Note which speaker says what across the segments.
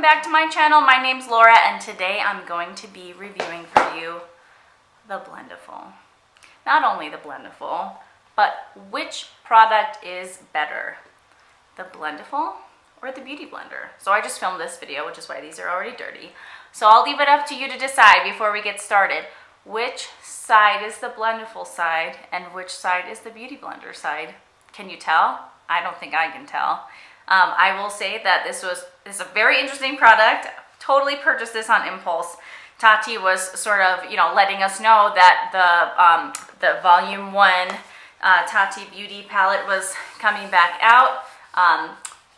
Speaker 1: back to my channel. My name's Laura and today I'm going to be reviewing for you the Blendiful. Not only the Blendiful, but which product is better, the Blendiful or the Beauty Blender? So I just filmed this video, which is why these are already dirty. So I'll leave it up to you to decide before we get started. Which side is the Blendiful side and which side is the Beauty Blender side? Can you tell? I don't think I can tell. I will say that this is a very interesting product. Totally purchased this on impulse. Tati was sort of, letting us know that the Volume 1 Tati Beauty palette was coming back out.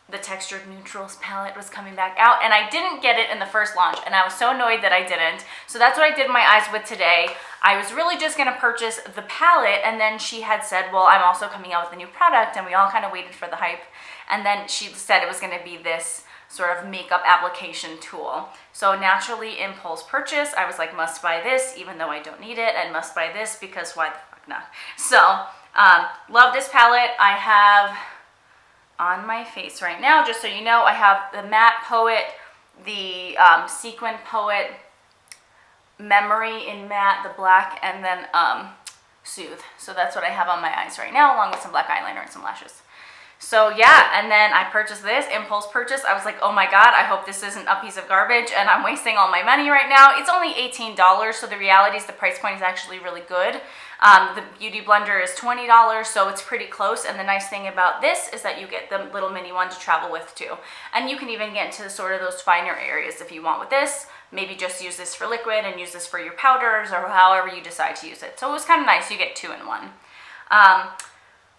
Speaker 1: The Textured Neutrals palette was coming back out, and I didn't get it in the first launch, and I was so annoyed that I didn't. So that's what I did my eyes with today. I was really just going to purchase the palette, and then she had said, well, I'm also coming out with a new product, and we all kind of waited for the hype. And then she said it was going to be this sort of makeup application tool. So naturally, impulse purchase. I was like, must buy this, even though I don't need it, and must buy this because why the fuck not? So, love this palette. I have on my face right now, just so you know, I have the Matte Poet, the Sequin Poet, Memory in Matte, the black, and then Soothe. So that's what I have on my eyes right now, along with some black eyeliner and some lashes. So yeah, and then I purchased this, impulse purchase. I was like, oh my God, I hope this isn't a piece of garbage and I'm wasting all my money right now. It's only $18, so the reality is the price point is actually really good. The Beauty Blender is $20, so it's pretty close. And the nice thing about this is that you get the little mini one to travel with too. And you can even get into sort of those finer areas if you want with this. Maybe just use this for liquid and use this for your powders or however you decide to use it. So it was kind of nice, you get two in one.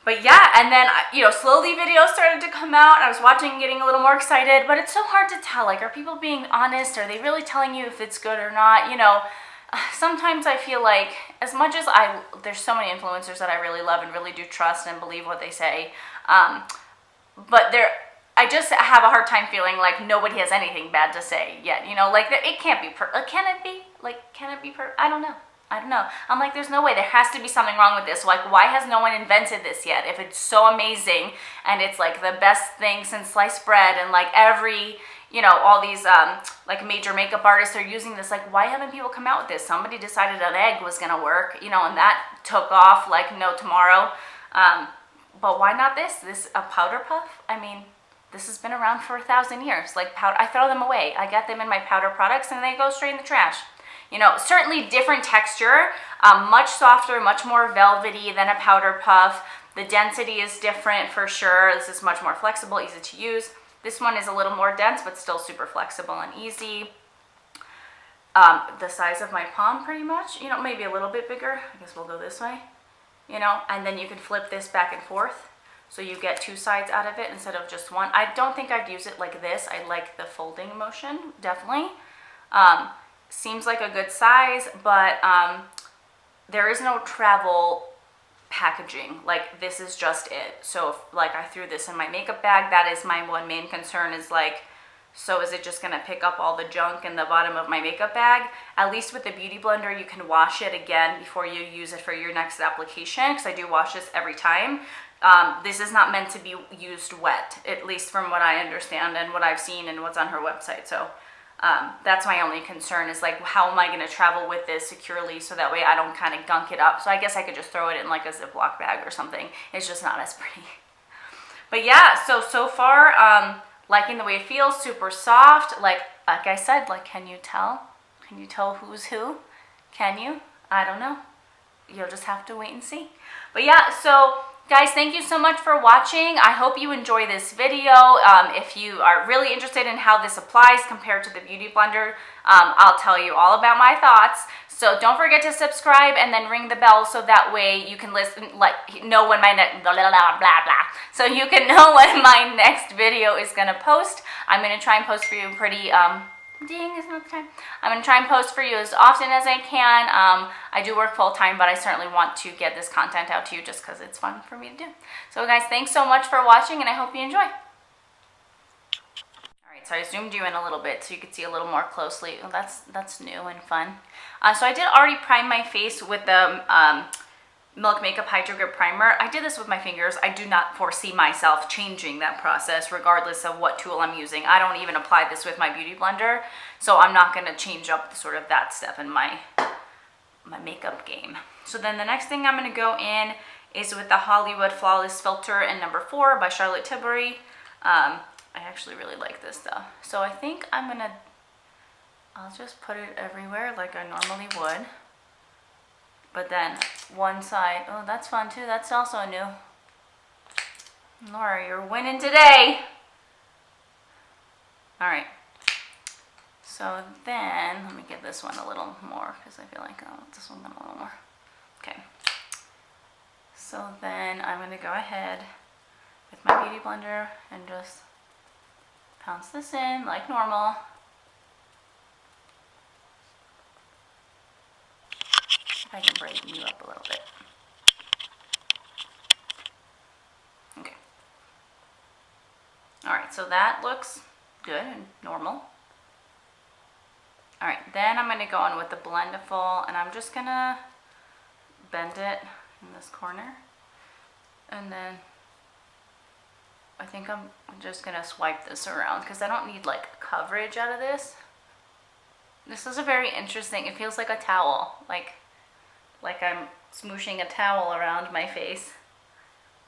Speaker 1: But yeah, and then, slowly videos started to come out. I was watching, getting a little more excited, but it's so hard to tell. Like, are people being honest? Are they really telling you if it's good or not? Sometimes I feel like, as much as there's so many influencers that I really love and really do trust and believe what they say, but I just have a hard time feeling like nobody has anything bad to say yet. It can't be can it be? Can it be I don't know. I'm like, there's no way. There has to be something wrong with this. Like, why has no one invented this yet? If it's so amazing and it's like the best thing since sliced bread and like every, all these like major makeup artists are using this, like, why haven't people come out with this? Somebody decided an egg was gonna work, and that took off like no tomorrow. But why not this? This a powder puff? I mean, this has been around for 1,000 years. Like powder, I throw them away. I get them in my powder products and they go straight in the trash. Certainly different texture, much softer, much more velvety than a powder puff. The density is different for sure. This is much more flexible, easy to use. This one is a little more dense, but still super flexible and easy. The size of my palm pretty much, maybe a little bit bigger. I guess we'll go this way, and then you can flip this back and forth. So you get two sides out of it instead of just one. I don't think I'd use it like this. I like the folding motion, definitely. Seems like a good size, but there is no travel packaging. Like, this is just it. So if, I threw this in my makeup bag, that is my one main concern is so is it just gonna pick up all the junk in the bottom of my makeup bag? At least with the Beauty Blender, you can wash it again before you use it for your next application, because I do wash this every time. This is not meant to be used wet, at least from what I understand and what I've seen and what's on her website. So that's my only concern is how am I going to travel with this securely so that way I don't kind of gunk it up. So I guess I could just throw it in like a Ziploc bag or something. It's just not as pretty. But yeah, so far, liking the way it feels, super soft. Like I said, can you tell? Can you tell who's who? Can you? I don't know. You'll just have to wait and see. But yeah, so guys, thank you so much for watching. I hope you enjoy this video. If you are really interested in how this applies compared to the Beauty Blender, I'll tell you all about my thoughts. So don't forget to subscribe and then ring the bell so that way you can know when my next So you can know when my next video is gonna post. I'm gonna try and post for you pretty ding, isn't it the time? I'm going to try and post for you as often as I can. I do work full-time, but I certainly want to get this content out to you just because it's fun for me to do. So guys, thanks so much for watching, and I hope you enjoy. Alright, so I zoomed you in a little bit so you could see a little more closely. Oh, that's new and fun. So I did already prime my face with the Milk Makeup Hydro Grip Primer. I did this with my fingers. I do not foresee myself changing that process regardless of what tool I'm using. I don't even apply this with my beauty blender, so I'm not gonna change up sort of that step in my makeup game. So then the next thing I'm gonna go in is with the Hollywood Flawless Filter in number 4 by Charlotte Tilbury. I actually really like this though. So I think I'll just put it everywhere like I normally would. But then one side, oh, that's fun too. That's also new. Laura, you're winning today. All right. So then, let me give this one a little more because I feel like I want this one a little more. Okay. So then I'm going to go ahead with my beauty blender and just pounce this in like normal. If I can brighten you up a little bit. Okay. Alright, so that looks good and normal. Alright, then I'm going to go in with the Blendiful, and I'm just going to bend it in this corner. And then I think I'm just going to swipe this around because I don't need like coverage out of this. This is a very interesting, it feels like a towel, like I'm smooshing a towel around my face.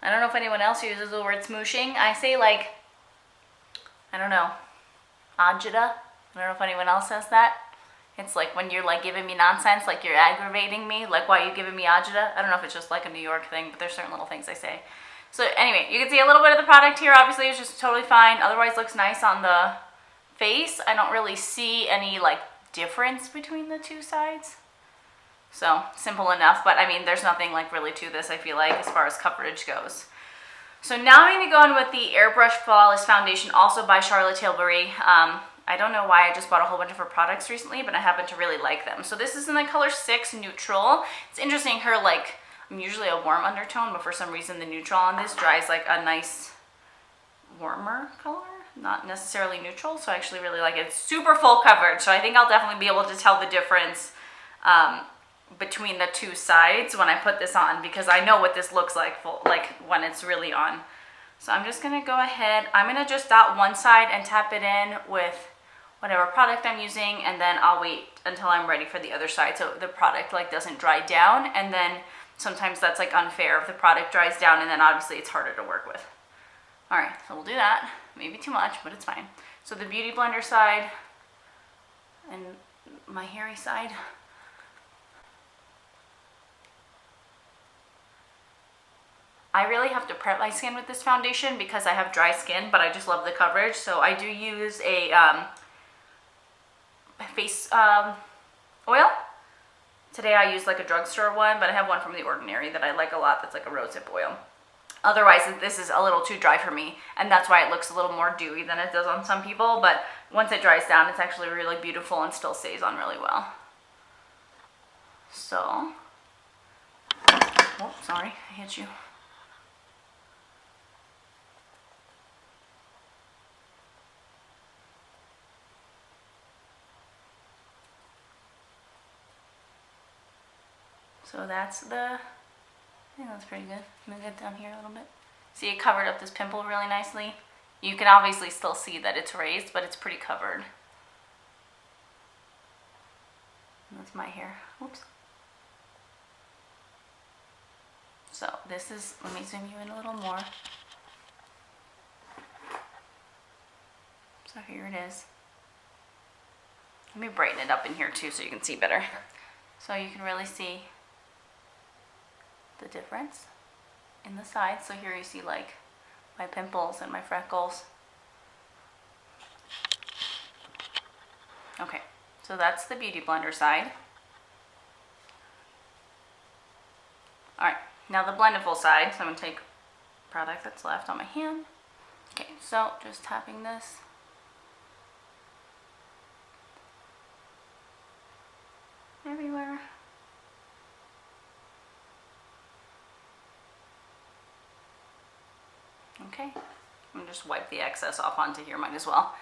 Speaker 1: I don't know if anyone else uses the word smooshing. I say like, I don't know, agita. I don't know if anyone else says that. It's like when you're like giving me nonsense, like you're aggravating me, like why are you giving me agita? I don't know if it's just like a New York thing, but there's certain little things I say. So anyway, you can see a little bit of the product here. Obviously it's just totally fine. Otherwise looks nice on the face. I don't really see any like difference between the two sides. So simple enough, but I mean, there's nothing like really to this, I feel like, as far as coverage goes. So now I'm going to go in with the Airbrush Flawless Foundation, also by Charlotte Tilbury. I don't know why I just bought a whole bunch of her products recently, but I happen to really like them. So this is in the color 6 Neutral. It's interesting, her like, I'm usually a warm undertone, but for some reason the neutral on this dries like a nice warmer color, not necessarily neutral. So I actually really like it. It's super full coverage, so I think I'll definitely be able to tell the difference between the two sides when I put this on, because I know what this looks like when it's really on. So I'm just gonna go ahead, I'm gonna just dot one side and tap it in with whatever product I'm using, and then I'll wait until I'm ready for the other side so the product like doesn't dry down, and then sometimes that's like unfair if the product dries down, and then obviously it's harder to work with. All right, so we'll do that. Maybe too much, but it's fine. So the Beauty Blender side and my hairy side. I really have to prep my skin with this foundation because I have dry skin, but I just love the coverage. So I do use a face oil. Today I use like a drugstore one, but I have one from The Ordinary that I like a lot that's like a rosehip oil. Otherwise, this is a little too dry for me, and that's why it looks a little more dewy than it does on some people, but once it dries down, it's actually really beautiful and still stays on really well. So, oh, sorry, I hit you. So that's I think that's pretty good. Let me get down here a little bit. See, it covered up this pimple really nicely. You can obviously still see that it's raised, but it's pretty covered. And that's my hair. Oops. So this is, let me zoom you in a little more. So here it is. Let me brighten it up in here too so you can see better. So you can really see the difference in the sides. So here you see like my pimples and my freckles. Okay, so that's the Beauty Blender side. All right, now the Blendiful side. So I'm gonna take product that's left on my hand. Okay, so just tapping this. Everywhere. Okay, I'm gonna just wipe the excess off onto here, might as well.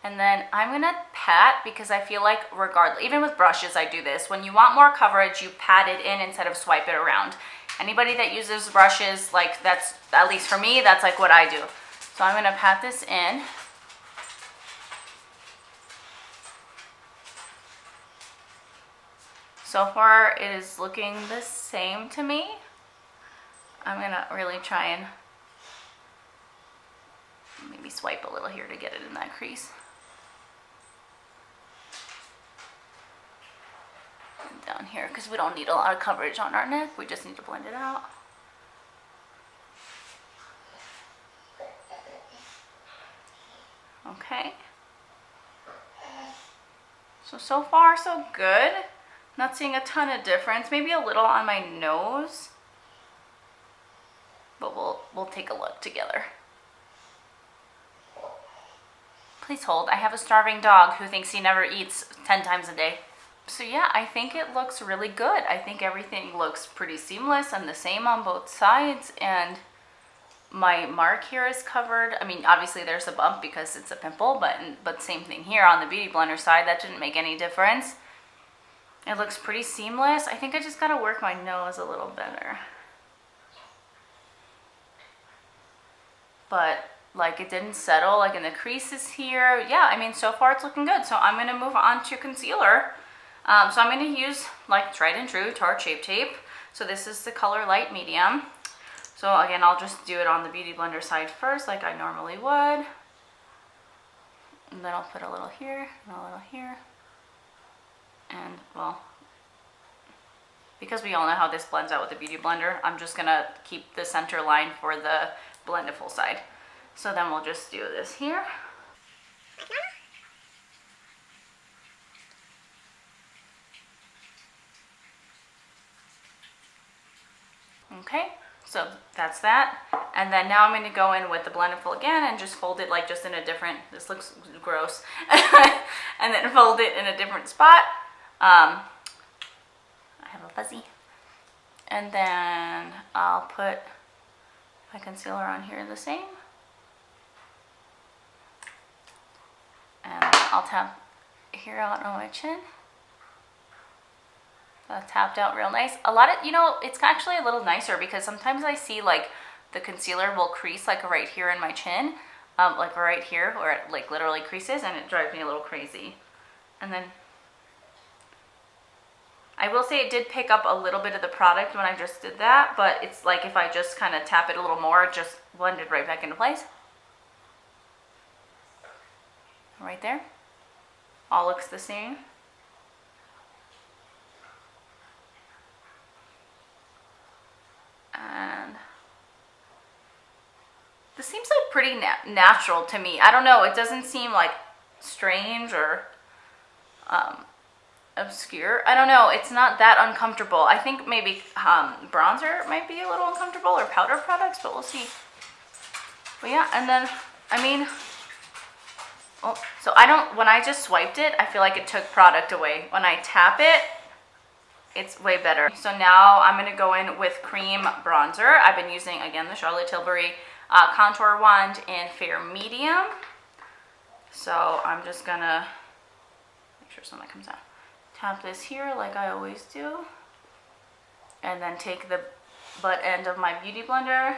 Speaker 1: And then I'm gonna pat, because I feel like regardless, even with brushes I do this, when you want more coverage, you pat it in instead of swipe it around. Anybody that uses brushes, like that's, at least for me, that's like what I do. So I'm gonna pat this in. So far it is looking the same to me. I'm gonna really try and maybe swipe a little here to get it in that crease. And down here, because we don't need a lot of coverage on our neck, we just need to blend it out. Okay. So far so good. Not seeing a ton of difference, maybe a little on my nose, but we'll take a look together. Please hold, I have a starving dog who thinks he never eats 10 times a day. So yeah, I think it looks really good. I think everything looks pretty seamless and the same on both sides, and my mark here is covered. I mean, obviously there's a bump because it's a pimple, but same thing here on the Beauty Blender side, that didn't make any difference. It looks pretty seamless. I think I just gotta work my nose a little better. But like it didn't settle like in the creases here. Yeah, I mean, so far it's looking good. So I'm gonna move on to concealer. So I'm gonna use like tried and true Tarte Shape Tape. So this is the color light medium. So again, I'll just do it on the Beauty Blender side first like I normally would. And then I'll put a little here and a little here. And well, because we all know how this blends out with the Beauty Blender, I'm just gonna keep the center line for the Blendiful side. So then we'll just do this here. Okay, so that's that. And then now I'm gonna go in with the Blendiful again and just fold it like just in a different, this looks gross, and then fold it in a different spot. I have a fuzzy. And then I'll put my concealer on here the same. And I'll tap here out on my chin. That's tapped out real nice. A lot of, you know, it's actually a little nicer because sometimes I see like the concealer will crease like right here in my chin, like right here where it like literally creases, and it drives me a little crazy. And then I will say it did pick up a little bit of the product when I just did that, but it's like if I just kind of tap it a little more, it just blended right back into place. Right there. All looks the same. And this seems like pretty natural to me. I don't know, it doesn't seem like strange or obscure. I don't know, it's not that uncomfortable. I think maybe bronzer might be a little uncomfortable, or powder products, but we'll see. But yeah, and then, I mean, oh, so I don't, when I just swiped it, I feel like it took product away. When I tap it, it's way better. So now I'm gonna go in with cream bronzer. I've been using, again, the Charlotte Tilbury contour wand in fair medium. So I'm just gonna make sure some of that comes out. Tap this here like I always do. And then take the butt end of my Beauty Blender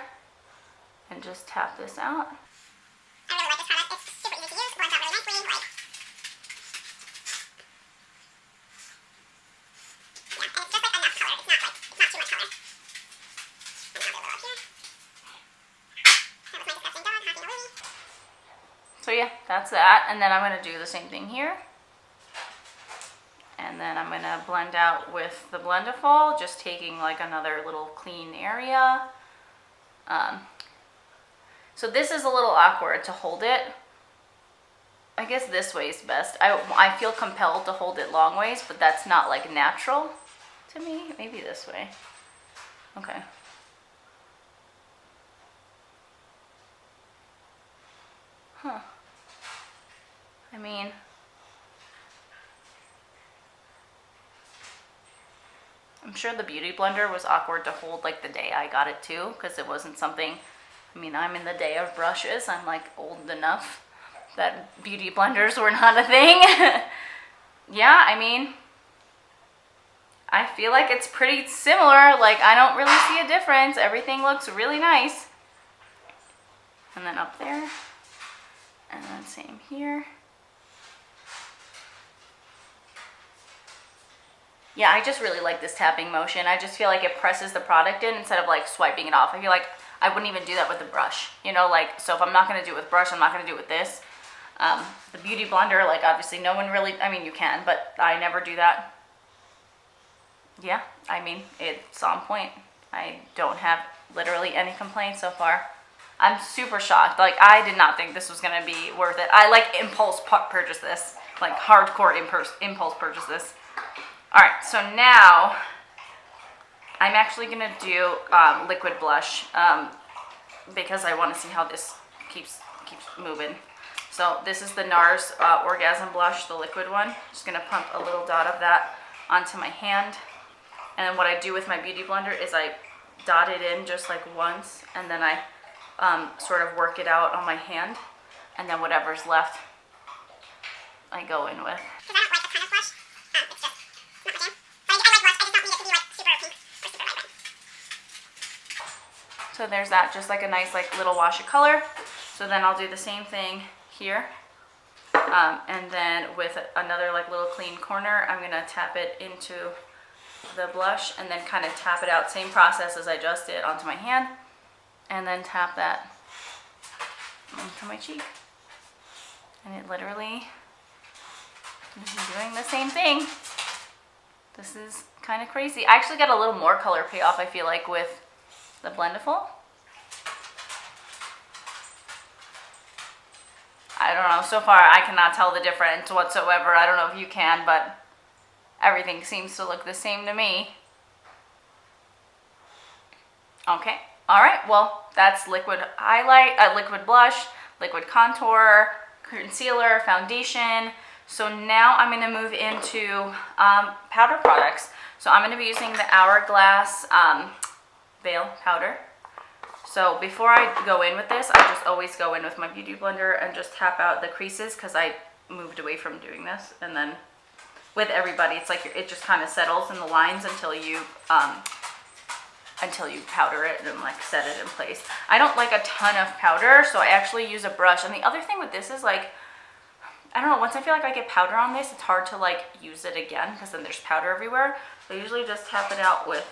Speaker 1: and just tap this out.
Speaker 2: I really like this product. It's super easy to use, blends out really nicely. Like, yeah, and it's just like enough color. It's not too much color. And I'll do a little up here. That was my disgusting dog, Hoppy Louie.
Speaker 1: So yeah, that's that. And then I'm gonna do the same thing here. And then I'm gonna blend out with the Blendiful, just taking like another little clean area. So this is a little awkward to hold it. I guess this way is best. I feel compelled to hold it long ways, but that's not like natural to me. Maybe this way. Okay. Huh. I mean, I'm sure the Beauty Blender was awkward to hold like the day I got it too, because it wasn't something, I mean, I'm in the day of brushes. I'm like old enough that Beauty Blenders were not a thing. Yeah, I mean, I feel like it's pretty similar. Like, I don't really see a difference. Everything looks really nice. And then up there. And then same here. Yeah, I just really like this tapping motion. I just feel like it presses the product in instead of like swiping it off. I feel like I wouldn't even do that with the brush. You know, like, so if I'm not gonna do it with brush, I'm not gonna do it with this. The Beauty Blender, like obviously no one really, I mean you can, but I never do that. Yeah, I mean, it's on point. I don't have literally any complaints so far. I'm super shocked. Like, I did not think this was gonna be worth it. I like impulse purchase this, like hardcore impulse purchase this. All right, so now I'm actually gonna do liquid blush because I want to see how this keeps moving. So this is the NARS Orgasm Blush, the liquid one. Just gonna pump a little dot of that onto my hand. And then what I do with my Beauty Blender is I dot it in just like once, and then I sort of work it out on my hand, and then whatever's left, I go in with.
Speaker 2: Because I don't like a ton of blush. It's just not my jam. But I like blush. I just don't need it to be like super pink or super red.
Speaker 1: So there's that, just like a nice like little wash of color. So then I'll do the same thing here. And then with another like little clean corner, I'm gonna tap it into the blush and then kind of tap it out. Same process as I just did onto my hand. And then tap that onto my cheek. And it literally is doing the same thing. This is kind of crazy. I actually got a little more color payoff, I feel like, with the Blendiful. I don't know, so far I cannot tell the difference whatsoever. I don't know if you can, but everything seems to look the same to me. Okay, all right, well, that's liquid highlight, liquid blush, liquid contour, concealer, foundation. So now I'm gonna move into powder products. So I'm gonna be using the Hourglass Veil Powder. So before I go in with this, I just always go in with my Beauty Blender and just tap out the creases because I moved away from doing this. And then with everybody, it's like it just kind of settles in the lines until you powder it and like set it in place. I don't like a ton of powder, so I actually use a brush. And the other thing with this is like, I don't know, once I feel like I get powder on this, it's hard to like use it again because then there's powder everywhere. So I usually just tap it out with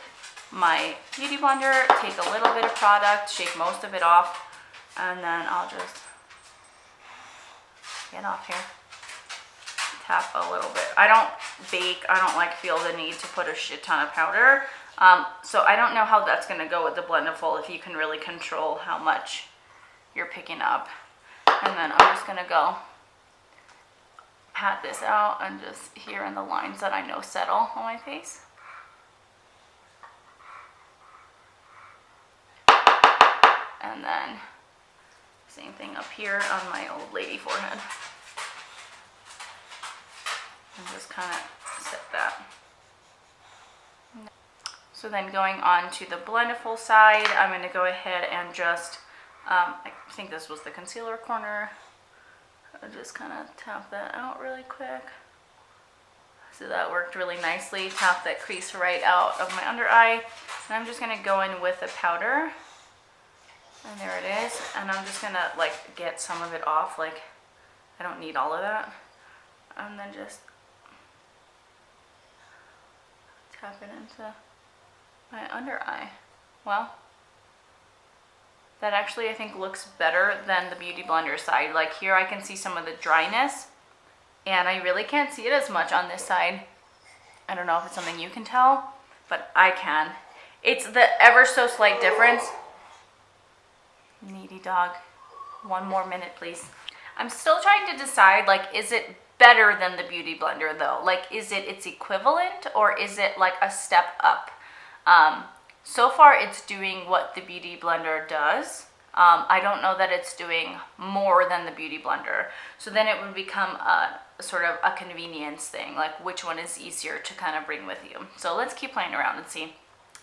Speaker 1: my Beauty Blender, take a little bit of product, shake most of it off, and then I'll just get off here. Tap a little bit. I don't bake, I don't like feel the need to put a shit ton of powder. So I don't know how that's gonna go with the Blendiful, if you can really control how much you're picking up. And then I'm just gonna go pat this out and just here in the lines that I know settle on my face. And then same thing up here on my old lady forehead. And just kind of set that. So then going on to the Blendiful side, I'm going to go ahead and just, I think this was the concealer corner. I'll just kind of tap that out really quick. So that worked really nicely. Tap that crease right out of my under eye. And I'm just going to go in with the powder. And there it is. And I'm just going to like get some of it off. Like, I don't need all of that. And then just tap it into my under eye. Well, that actually I think looks better than the Beauty Blender side. Like here I can see some of the dryness and I really can't see it as much on this side. I don't know if it's something you can tell, but I can. It's the ever so slight difference. Needy dog. One more minute, please. I'm still trying to decide, like, is it better than the Beauty Blender though? Like, is it its equivalent or is it like a step up? So far it's doing what the Beauty Blender does. I don't know that it's doing more than the Beauty Blender. So then it would become a sort of a convenience thing, like which one is easier to kind of bring with you. So let's keep playing around and see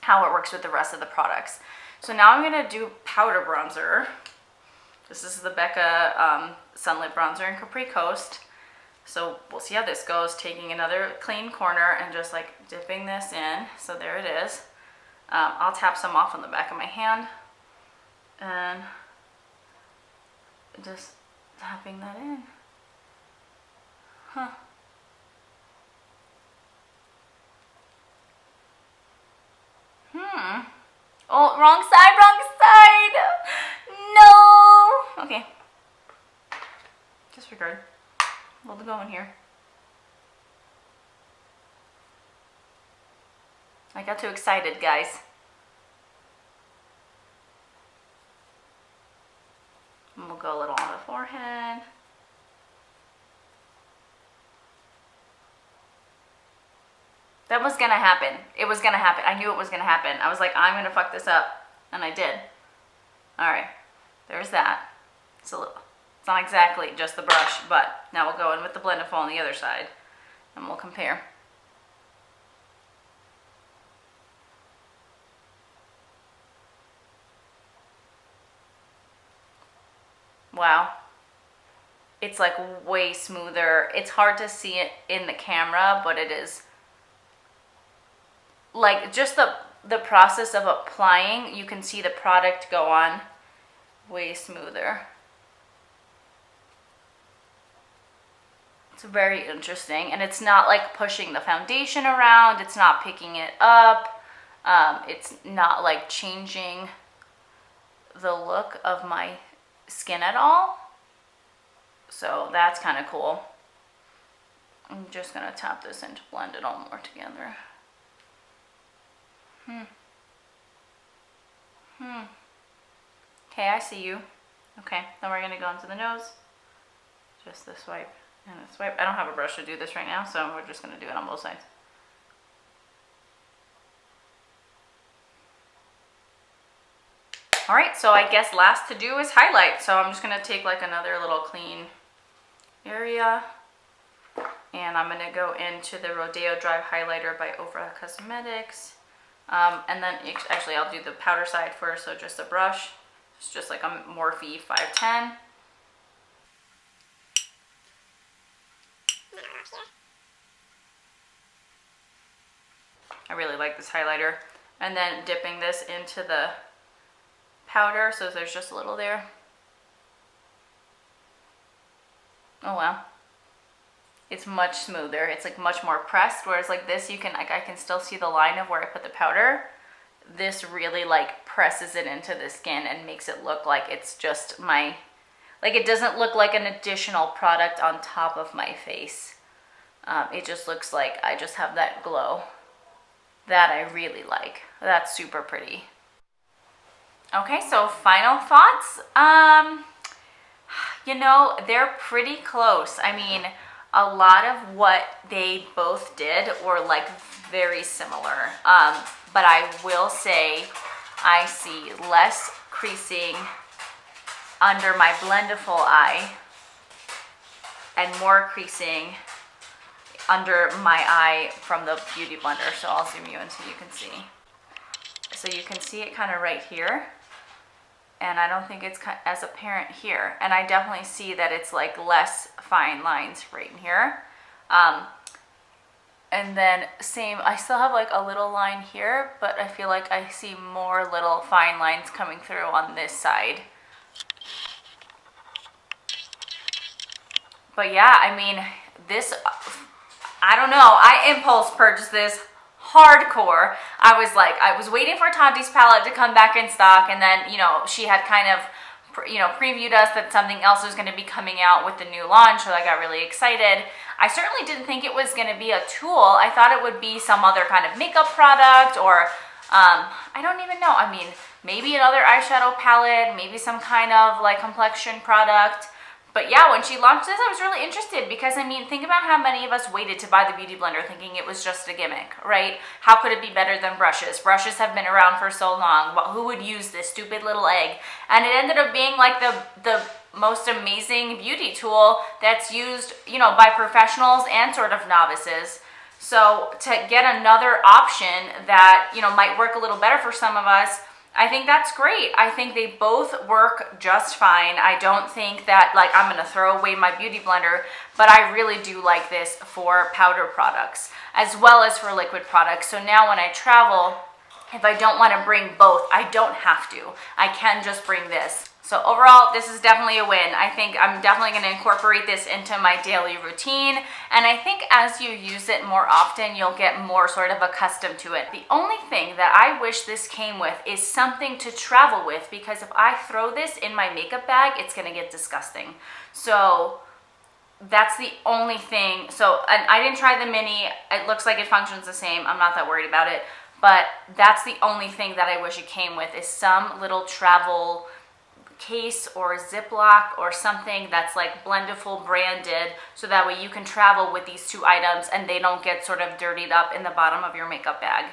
Speaker 1: how it works with the rest of the products. So now I'm gonna do powder bronzer. This is the Becca Sunlit Bronzer in Capri Coast. So we'll see how this goes, taking another clean corner and just like dipping this in. So there it is. I'll tap some off on the back of my hand and just tapping that in. Huh. Oh, wrong side, wrong side. No. Okay. Disregard. We'll go in here. I got too excited, guys. And we'll go a little on the forehead. That was gonna happen. It was gonna happen. I knew it was gonna happen. I was like, I'm gonna fuck this up. And I did. Alright. There's that. It's not exactly just the brush, but now we'll go in with the Blendiful on the other side. And we'll compare. Wow. It's like way smoother. It's hard to see it in the camera, but it is like just the process of applying, you can see the product go on way smoother. It's very interesting, and it's not like pushing the foundation around, it's not picking it up, it's not like changing the look of my skin at all. So that's kind of cool. I'm just gonna tap this in to blend it all more together. Okay, I see you. Okay, then we're gonna go into the nose. Just the swipe and a swipe. I don't have a brush to do this right now, so we're just gonna do it on both sides. All right, so I guess last to do is highlight. So I'm just gonna take like another little clean area, and I'm gonna go into the Rodeo Dry Highlighter by Ofra Cosmetics. And then actually I'll do the powder side first, so just a brush. It's just like a Morphe 510. I really like this highlighter. And then dipping this into the powder, so there's just a little there. Oh wow. It's much smoother. It's like much more pressed, whereas like this, you can like, I can still see the line of where I put the powder. This really like presses it into the skin and makes it look like it's just my, like it doesn't look like an additional product on top of my face. It just looks like I just have that glow that I really like. That's super pretty. Okay, so final thoughts. You know, they're pretty close. I mean, a lot of what they both did were like very similar. But I will say I see less creasing under my Blendiful eye and more creasing under my eye from the Beauty Blender. So I'll zoom you in so you can see. So you can see it kind of right here. And I don't think it's as apparent here. And I definitely see that it's like less fine lines right in here. And then same, I still have like a little line here, but I feel like I see more little fine lines coming through on this side. But yeah, I mean, this, I don't know, I impulse purchased this hardcore. I was waiting for Tati's palette to come back in stock, and then, you know, she had kind of, you know, previewed us that something else was going to be coming out with the new launch, so I got really excited. I certainly didn't think it was going to be a tool. I thought it would be some other kind of makeup product, or I don't even know. I mean, maybe another eyeshadow palette, maybe some kind of like complexion product. But yeah, when she launched this, I was really interested because, I mean, think about how many of us waited to buy the Beauty Blender thinking it was just a gimmick, right? How could it be better than brushes? Brushes have been around for so long. Well, who would use this stupid little egg? And it ended up being like the most amazing beauty tool that's used, you know, by professionals and sort of novices. So to get another option that, you know, might work a little better for some of us, I think that's great. I think they both work just fine. I don't think that like I'm gonna throw away my beauty blender, but I really do like this for powder products as well as for liquid products. So now when I travel, if I don't want to bring both, I don't have to. I can just bring this. So overall, this is definitely a win. I think I'm definitely going to incorporate this into my daily routine. And I think as you use it more often, you'll get more sort of accustomed to it. The only thing that I wish this came with is something to travel with, because if I throw this in my makeup bag, it's going to get disgusting. So that's the only thing. So, and I didn't try the mini. It looks like it functions the same. I'm not that worried about it. But that's the only thing that I wish it came with, is some little travel case or Ziploc or something that's like Blendiful branded, so that way you can travel with these two items and they don't get sort of dirtied up in the bottom of your makeup bag.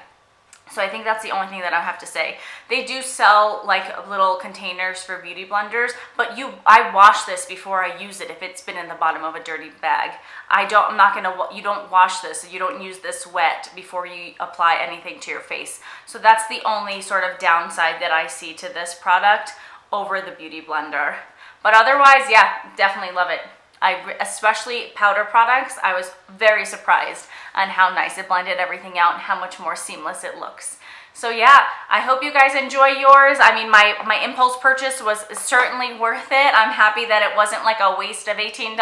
Speaker 1: So I think that's the only thing that I have to say. They do sell like little containers for beauty blenders, but I wash this before I use it if it's been in the bottom of a dirty bag. You don't wash this, you don't use this wet before you apply anything to your face. So that's the only sort of downside that I see to this product over the beauty blender. But otherwise, yeah, definitely love it. Especially powder products, I was very surprised on how nice it blended everything out and how much more seamless it looks. So yeah, I hope you guys enjoy yours. I mean, my impulse purchase was certainly worth it. I'm happy that it wasn't like a waste of $18.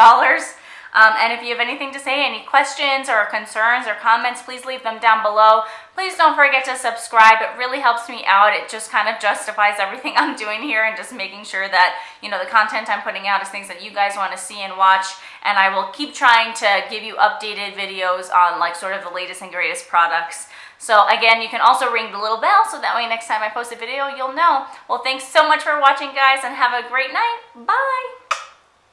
Speaker 1: And if you have anything to say, any questions or concerns or comments, please leave them down below. Please don't forget to subscribe. It really helps me out. It just kind of justifies everything I'm doing here, and just making sure that, you know, the content I'm putting out is things that you guys want to see and watch. And I will keep trying to give you updated videos on like sort of the latest and greatest products. So again, you can also ring the little bell so that way next time I post a video, you'll know. Well, thanks so much for watching, guys, and have a great night. Bye.